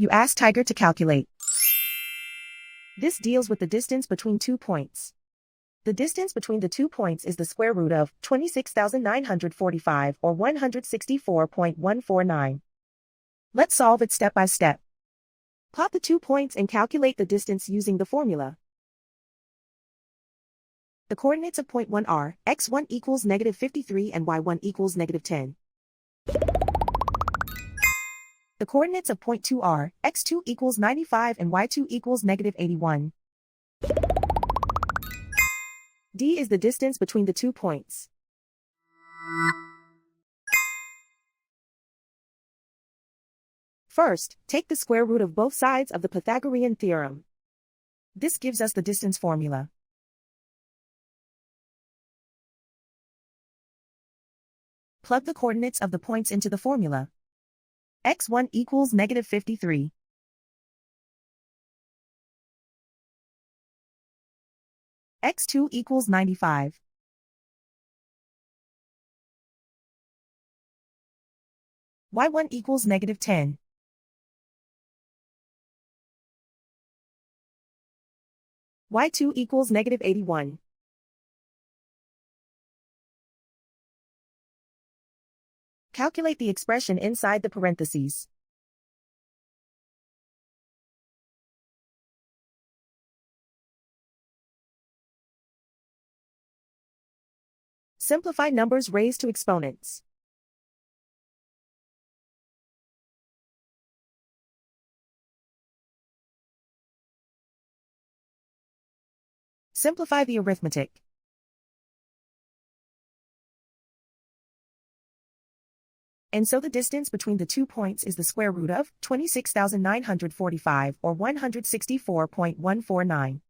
You ask Tiger to calculate. This deals with the distance between 2 points. The distance between the 2 points is the square root of 26,945 or 164.149. Let's solve it step by step. Plot the 2 points and calculate the distance using the formula. The coordinates of point 1 are x1 equals -53 and y1 equals -10. The coordinates of point 2 are x2 equals 95 and y2 equals -81. D is the distance between the 2 points. First, take the square root of both sides of the Pythagorean theorem. This gives us the distance formula. Plug the coordinates of the points into the formula. x1 equals -53. x2 equals 95. y1 equals -10. y2 equals -81. Calculate the expression inside the parentheses. Simplify numbers raised to exponents. Simplify the arithmetic. And so the distance between the 2 points is the square root of 26,945 or 164.149.